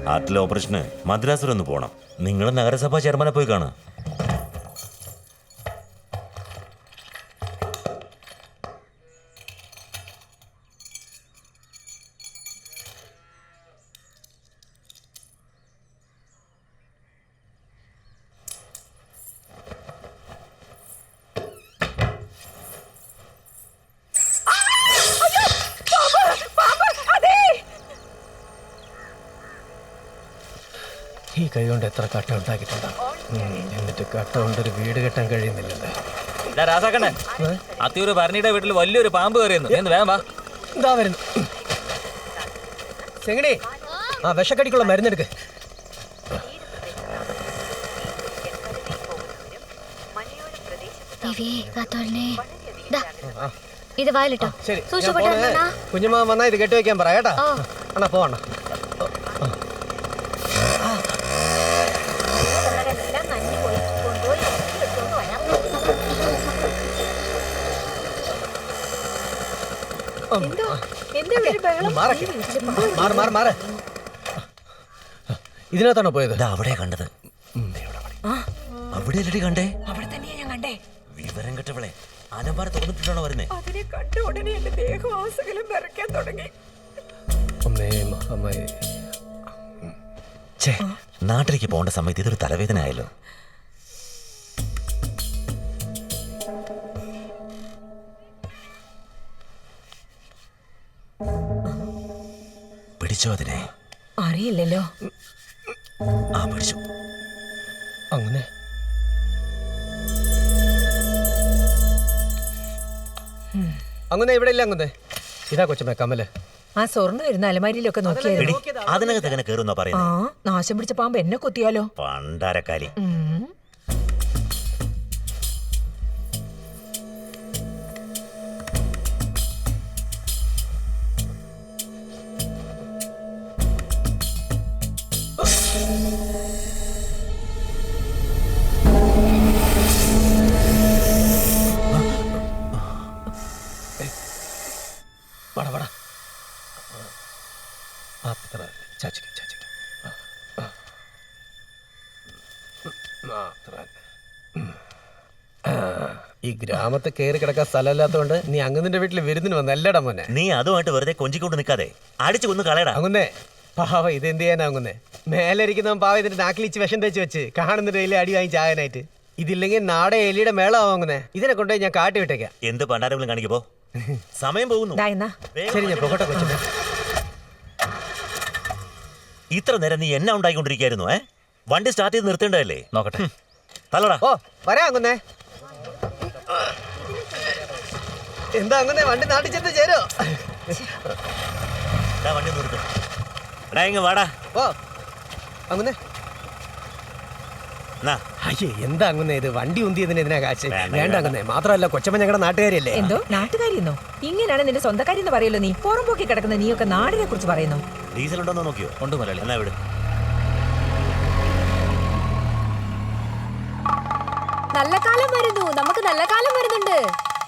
ഹാർട്ടിലെ ഓപ്പറേഷന് മദ്രാസിലൊന്ന് പോകണം. നിങ്ങൾ നഗരസഭാ ചെയർമാനെ പോയി കാണാം. ഈ കൈ കൊണ്ട് എത്ര കട്ട ഉണ്ടാക്കിയിട്ടുണ്ടാവും. എന്നിട്ട് കട്ട കൊണ്ടൊരു വീട് കെട്ടാൻ കഴിയുന്നില്ലല്ലേ. രാസാക്കണ്ണൻ, അത്തിയൊരു ഭരണിയുടെ വീട്ടിൽ വലിയൊരു പാമ്പ് കയറിയുന്നു. എന്ന് വേഗം വാ. ഇതാ വരുന്നു. ചെങ്ങടി, ആ വിഷക്കടിക്കുള്ള മരുന്നെടുക്ക്. ഇത് വായിലിട്ടോ. ശരി, കുഞ്ഞുമാ വന്നാ ഇത് കെട്ടി വെക്കാൻ പറ കേട്ടാ. അണ്ണാ പോവണ്ണ. ഇതിനകത്താണോ പോയത്? അവിടെ കണ്ടത്. അവിടെ അല്ലടി കണ്ടേ? അവിടെ തന്നെയാ ഞാൻ കണ്ടേ. വിവരം കെട്ടവളെ അലമാര തുറന്നിട്ടാണോ വരുന്നേ? അതിനെ കണ്ട ഉടനെ എന്റെ ദേഹവാസകലം വിറയ്ക്കാൻ തുടങ്ങി. നാട്ടിലേക്ക് പോകേണ്ട സമയത്ത് ഇതൊരു തലവേദന ആയല്ലോ. പിടിച്ചോ അതിനെ? അറിയില്ലല്ലോ. ആ പിടിച്ചു. അങ്ങനെ അങ്ങനെ ഇവിടെ ഇല്ല. അങ്ങനെ ഇതാ കൊച്ചമ്മ കമ്മല്. ആ സ്വർണ്ണം വരുന്ന അലമാരിയിലൊക്കെ നോക്കിയായിരുന്നു. അതിനകത്ത് എങ്ങനെ കയറുന്ന ആ പറയുന്നത്? നാശം പിടിച്ച പാമ്പ് എന്നെ കൊത്തിയാലോ? പണ്ടാരക്കാരി. ഈ ഗ്രാമത്തെ കയറി കിടക്കാൻ സ്ഥലമില്ലാത്തോണ്ട് നീ അങ്ങുന്നിന്റെ വീട്ടിൽ വിരുന്നിന് വന്നല്ലടാ മോനെ. നീ അതുമായിട്ട് വെറുതെ കൊഞ്ചിക്കൊണ്ട് നിൽക്കാതെ അടിച്ചു കൊന്ന് കളയടാ. അങ്ങുന്നേ പാവ ഇതെന്ത് ചെയ്യാനാകുന്നേ? മേലിരിക്കുന്നവൻ പാവ ഇതിന്റെ നാക്കിലിച്ച് വിഷം തേച്ച് വെച്ച് കാണുന്ന ഡെയിലി അടി വാങ്ങി ചായനായിട്ട്. ഇതില്ലെങ്കിൽ നാടെ എലിയുടെ മേളാവും. അങ്ങുന്നേ ഇതിനെ കൊണ്ടുപോയി ഞാൻ കാട്ടി വിട്ടേക്കാം. എന്ത് പണ്ടാരെങ്കിലും കാണിക്കപ്പോ സമയം പോകുന്നു. ശരി, ഞാൻ പോകട്ടെ കൊച്ചമ്മ. ഇത്ര നേരം നീ എന്നെ ഉണ്ടായിക്കൊണ്ടിരിക്കായിരുന്നു. വണ്ടി സ്റ്റാർട്ട് ചെയ്ത് നിർത്തേണ്ടതല്ലേ? നോക്കട്ടെ. തലടാ. ഓ വരാ അങ്ങുന്നേ. എന്താ അങ്ങുന്നേ, വണ്ടി നാട്ടിൽ ചെന്ന് ചേരോ? വണ്ടി നിർത്തും. എടാ ഇങ്ങ് വാടാ. ഓ അങ്ങുന്നേ. അയ്യേ എന്താ അങ്ങുന്നേ ഇത്? വണ്ടി ഉന്തിയതിന് ഇതിനാ കാശ്. വേണ്ട അങ്ങുന്നേ. മാത്രമല്ല കൊച്ചമ്മ ഞങ്ങളുടെ നാട്ടുകാരിയല്ലേ. എന്തോ നാട്ടുകാരിയെന്നോ? ഇങ്ങനെയാണ് നിന്റെ സ്വന്തക്കാരി എന്ന് പറയല്ലോ നീ. പുറം പോക്കി കിടക്കുന്ന നീയൊക്കെ നാടിനെ കുറിച്ച് പറയുന്നു. ഡീസൽ ഉണ്ടോന്ന് നോക്കിയോ? ഉണ്ട് മുതലാളി. എന്നാ വിട്. നല്ല കാലം വരുന്നു. നമുക്ക് നല്ല കാലം വരുന്നുണ്ട്.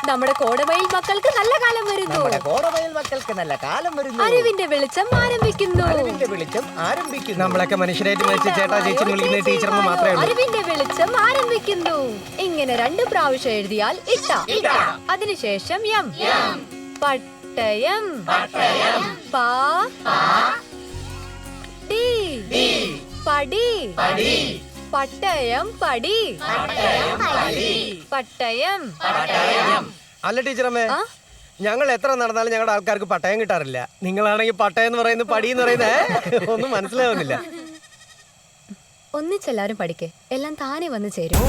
നമ്മുടെ കോടമയിൽ മക്കൾക്ക് നല്ല കാലം വരുന്നു. കോടമയിൽ മക്കൾക്ക് നല്ല കാലം വരുന്നു. അറിവിന്റെ വെളിച്ചം ആരംഭിക്കുന്നു. അറിവിന്റെ വെളിച്ചം ആരംഭിക്കുന്നു. നമ്മളൊക്കെ മനുഷ്യരായിട്ട് മരിച്ച് ചേട്ടാ ചേച്ചി വിളിക്കുന്ന ടീച്ചർമാർ മാത്രമേ ഉള്ളൂ. അറിവിന്റെ വെളിച്ചം ആരംഭിക്കുന്നു. ഇങ്ങനെ 2 പ്രാവശ്യം എഴുതിയാൽ ഇട്ട. അതിനുശേഷം യം. പട്ടയം. പാ ഡി പടി. പട്ടയം പടി. പട്ടയം. അല്ല ടീച്ചറമ്മേ, ഞങ്ങൾ എത്ര നടന്നാലും ഞങ്ങളുടെ ആൾക്കാർക്ക് പട്ടയം കിട്ടാറില്ല. നിങ്ങളാണെങ്കിൽ പട്ടയം എന്ന് പറയുന്നത് പടി എന്ന് പറയുന്നത് ഒന്നും മനസ്സിലാവുന്നില്ല. ഒന്നിച്ചെല്ലാരും പഠിക്കേ, എല്ലാം താനെ വന്ന് ചേരും.